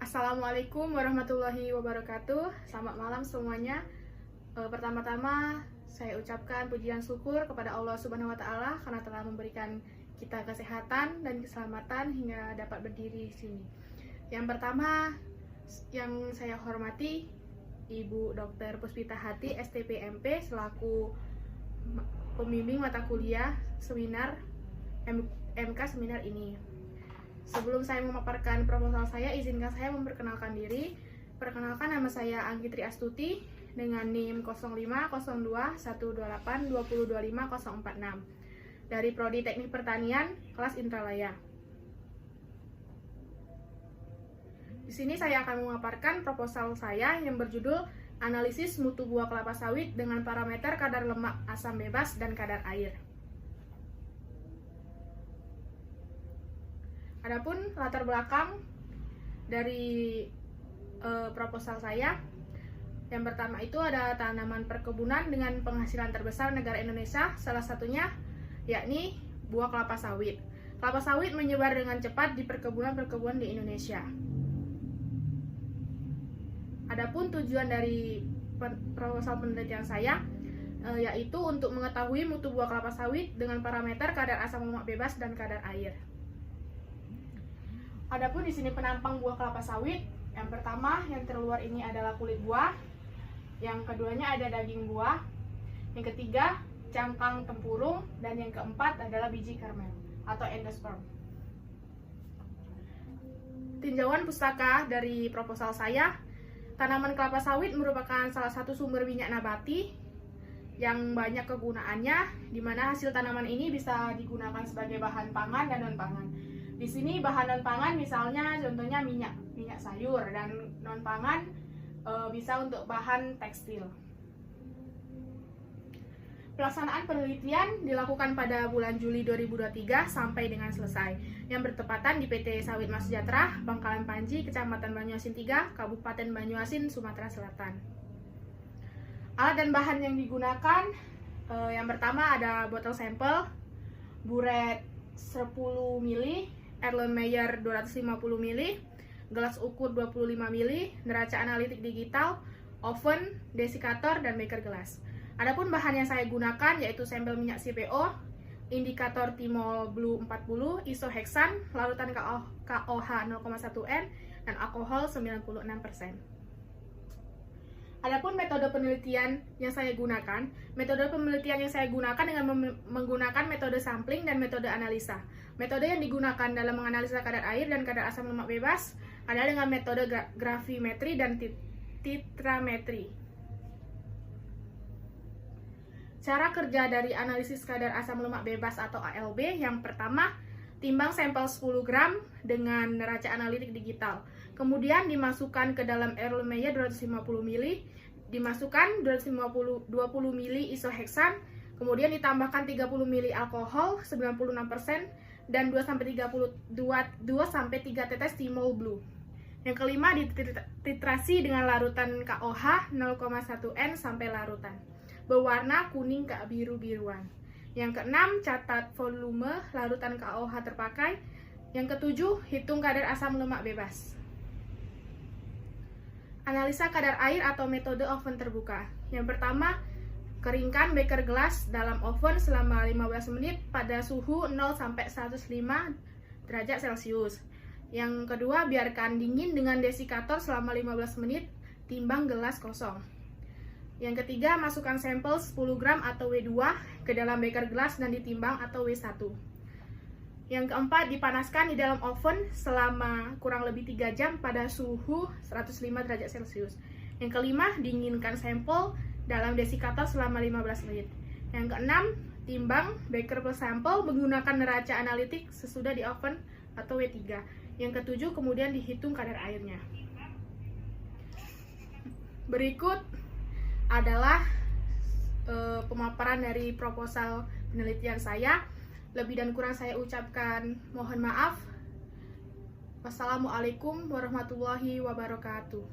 Assalamualaikum warahmatullahi wabarakatuh. Selamat malam semuanya. Pertama-tama saya ucapkan pujian syukur kepada Allah Subhanahu wa taala karena telah memberikan kita kesehatan dan keselamatan hingga dapat berdiri di sini. Yang pertama yang saya hormati Ibu Dr. Puspita Hati, STP/MP selaku pembimbing mata kuliah seminar MK seminar ini. Sebelum saya memaparkan proposal saya, izinkan saya memperkenalkan diri. Perkenalkan, nama saya Anggitri Astuti dengan NIM 05021282525046 dari Prodi Teknik Pertanian kelas Intralaya. Di sini saya akan memaparkan proposal saya yang berjudul Analisis Mutu Buah Kelapa Sawit dengan parameter kadar lemak asam bebas dan kadar air. Adapun latar belakang dari proposal saya, yang pertama itu ada tanaman perkebunan dengan penghasilan terbesar negara Indonesia, salah satunya yakni buah kelapa sawit. Kelapa sawit menyebar dengan cepat di perkebunan-perkebunan di Indonesia. Adapun tujuan dari proposal penelitian saya yaitu untuk mengetahui mutu buah kelapa sawit dengan parameter kadar asam lemak bebas dan kadar air. Adapun di sini penampang buah kelapa sawit, yang pertama yang terluar ini adalah kulit buah, yang keduanya ada daging buah, yang ketiga cangkang tempurung, dan yang keempat adalah biji karmel atau endosperm. Tinjauan pustaka dari proposal saya, tanaman kelapa sawit merupakan salah satu sumber minyak nabati yang banyak kegunaannya, di mana hasil tanaman ini bisa digunakan sebagai bahan pangan dan non-pangan. Di sini bahan non-pangan misalnya contohnya minyak sayur, dan non-pangan bisa untuk bahan tekstil. Pelaksanaan penelitian dilakukan pada bulan Juli 2023 sampai dengan selesai, yang bertepatan di PT Sawit Mas Sejahtera, Bangkalan Panji, Kecamatan Banyuasin 3, Kabupaten Banyuasin, Sumatera Selatan. Alat dan bahan yang digunakan, yang pertama ada botol sampel, buret 10 ml, Erlenmeyer 250 ml, gelas ukur 25 ml, neraca analitik digital, oven, desikator, dan beker gelas. Adapun bahan yang saya gunakan yaitu sampel minyak CPO, indikator timol blue 40, isoheksan, larutan KOH 0,1N, dan alkohol 96%. Adapun metode penelitian yang saya gunakan, dengan menggunakan metode sampling dan metode analisa. Metode yang digunakan dalam menganalisa kadar air dan kadar asam lemak bebas adalah dengan metode gravimetri dan titrametri. Cara kerja dari analisis kadar asam lemak bebas atau ALB, yang pertama, timbang sampel 10 gram dengan neraca analitik digital. Kemudian dimasukkan ke dalam Erlenmeyer 250 ml, dimasukkan 20 ml isoheksan, kemudian ditambahkan 30 ml alkohol 96% dan 2-3 tetes timol blue. Yang kelima, dititrasi dengan larutan KOH 0,1N sampai larutan berwarna kuning ke biru-biruan. Yang keenam, catat volume larutan KOH terpakai. Yang ketujuh, hitung kadar asam lemak bebas. Analisa kadar air atau metode oven terbuka. Yang pertama, keringkan beker gelas dalam oven selama 15 menit pada suhu 0-105 derajat Celcius. Yang kedua, biarkan dingin dengan desikator selama 15 menit, timbang gelas kosong. Yang ketiga, masukkan sampel 10 gram atau W2 ke dalam beker gelas dan ditimbang atau W1. Yang keempat, dipanaskan di dalam oven selama kurang lebih 3 jam pada suhu 105 derajat Celcius. Yang kelima, dinginkan sampel dalam desikator selama 15 menit. Yang keenam, timbang beker plus sampel menggunakan neraca analitik sesudah di oven atau W3. Yang ketujuh, kemudian dihitung kadar airnya. Berikut adalah pemaparan dari proposal penelitian saya. Lebih dan kurang saya ucapkan mohon maaf. Wassalamualaikum warahmatullahi wabarakatuh.